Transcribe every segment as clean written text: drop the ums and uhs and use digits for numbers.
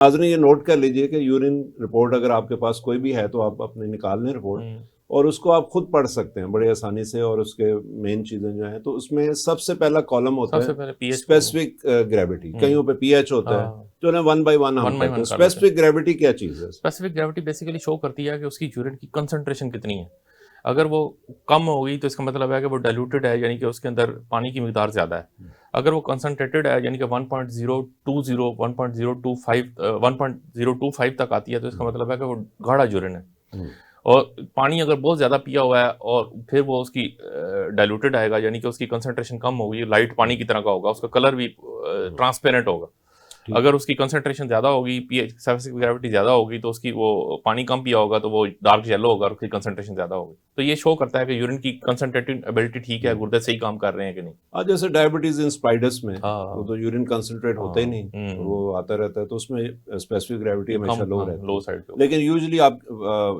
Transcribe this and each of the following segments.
नाज़रीन ये नोट कर लीजिए कि यूरिन रिपोर्ट अगर आपके पास कोई भी है तो आप अपने निकाल लें रिपोर्ट, और उसको आप खुद पढ़ सकते हैं बड़े आसानी से। और उसके मेन चीज़ें जो हैं, तो उसमें सबसे पहला कॉलम होता सबसे है पहले पीएच स्पेसिफिक ग्रेविटी, कहीं पे पीएच होता है, हाँ जो ना 1 बाय 1 हम 1 बाय कहते 1 हैं। कर लेते हैं। स्पेसिफिक ग्रेविटी क्या चीज़ है? स्पेसिफिक ग्रेविटी बेसिकली शो करती है कि उसकी यूरिन की कंसंट्रेशन कितनी है। अगर वो कम होगी तो इसका मतलब है कि वो डाइल्यूटेड है, यानी कि उसके अंदर पानी की मिकदार ज़्यादा है। अगर वो कंसंट्रेटेड है, यानी कि 1.020 1.025 1.025 तक आती है, तो इसका मतलब है कि वो गाढ़ा यूरिन है। हम्म, और पानी अगर बहुत ज़्यादा पिया हुआ है और फिर वो उसकी डाइल्यूटेड आएगा, यानी कि उसकी कंसंट्रेशन कम होगी, लाइट पानी की तरह का होगा, उसका कलर भी ट्रांसपेरेंट होगा। ठीक। अगर उसकी कंसंट्रेशन ज़्यादा होगी, पीएच स्पेसिफिक ग्रेविटी ज़्यादा होगी, तो उसकी वो पानी कम पिया होगा, तो वो डार्क येलो होगा और उसकी कंसंट्रेशन ज़्यादा होगी। तो ये शो करता है कि यूरिन की कंसंट्रेटिंग एबिलिटी ठीक है, गुर्दे सही काम कर रहे हैं कि नहीं। आज जैसे डायबिटीज इन स्पाइडर्स में वो हाँ, तो यूरिन कंसंट्रेट होता ही हाँ, नहीं, वो आता रहता है, तो उसमें स्पेसिफिक ग्रेविटी ये हमेशा कम, लो हाँ, रहती लो है। साइड पे होगा। लेकिन यूजुअली आप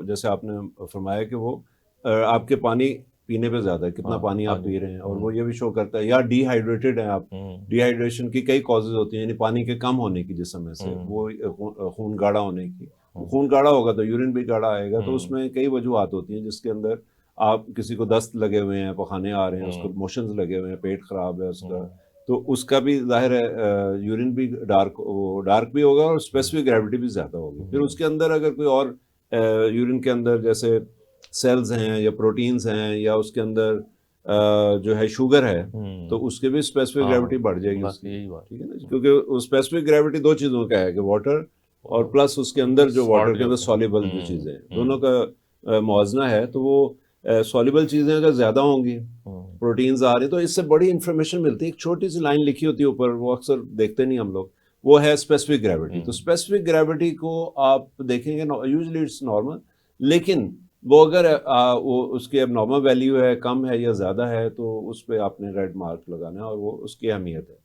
जैसे आपने फरमाया कि वो आपके पानी पीने पे ज़्यादा है, कितना हाँ, पानी हाँ आप जी। पी रहे हैं, और वो ये भी शो करता है, या डिहाइड्रेटेड हैं आप। हुँ, डिहाइड्रेशन की कई कॉजेज होती हैं, यानी पानी के कम होने की, जिस समय से हुँ, वो खून गाढ़ा होने की। हुँ, खून गाढ़ा होगा तो यूरिन भी गाढ़ा आएगा, तो हुँ, उसमें कई वजूहत होती हैं, जिसके अंदर आप किसी को दस्त लगे हुए हैं, पखाने आ रहे हैं, उसको हुँ, मोशंस लगे हुए हैं, पेट खराब है उसका, हुँ, तो उसका भी ज़ाहिर है यूरिन भी डार्क भी होगा और हुँ, स्पेसिफिक ग्रेविटी भी ज़्यादा होगी। फिर हुँ, उसके अंदर अगर कोई और यूरिन के अंदर जैसे सेल्स हैं या प्रोटीन्स हैं, या उसके अंदर जो है शुगर है, तो हुँ, उसके भी स्पेसिफिक ग्रेविटी हाँ, बढ़ जाएगी बस उसकी। यही बात। ठीक है ना? हुँ, क्योंकि वो स्पेसिफिक ग्रेविटी दो चीज़ों का है, कि वाटर और और प्लस उसके अंदर जो सॉल्ट वाटर के जो अंदर होते हैं। सॉल्युबल जो हुँ, चीज़ें हैं, दोनों हुँ, का मुवाजना है। तो वो सॉल्युबल चीज़ें अगर ज़्यादा होंगी, हुँ, प्रोटीन्स आ रहे हैं, तो इससे बड़ी इन्फॉर्मेशन मिलती है। एक छोटी सी लाइन लिखी होती है ऊपर, वो अक्सर देखते नहीं हम लोग, वो है स्पेसिफिक ग्रेविटी। तो हुँ, स्पेसिफिक ग्रेविटी को आप देखेंगे, यूजुअली इट्स नॉर्मल, लेकिन वो अगर वो उसकी अब नॉर्मल वैल्यू है, कम है या ज़्यादा है, तो उस पर आपने रेड मार्क लगाना है, और वो उसकी अहमियत है।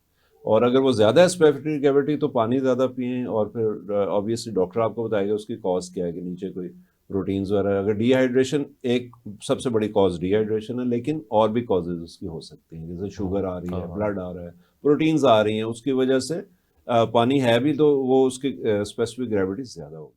और अगर वो ज़्यादा है स्पेसिफिक ग्रेविटी, तो पानी ज़्यादा पिएं, और फिर ऑब्वियसली डॉक्टर आपको बताएगा उसकी कॉज क्या है, कि नीचे कोई प्रोटीन्स वगैरह। अगर डिहाइड्रेशन, एक सबसे बड़ी कॉज डिहाइड्रेशन है, लेकिन और भी कॉजेज उसकी हो सकती हैं, जैसे हुँ, शुगर आ रही है, हाँ, ब्लड आ रहा है, प्रोटीन्स आ रही हैं, उसकी वजह से पानी है भी, तो वो उसकी स्पेसिफिक ग्रेविटी ज़्यादा होगी।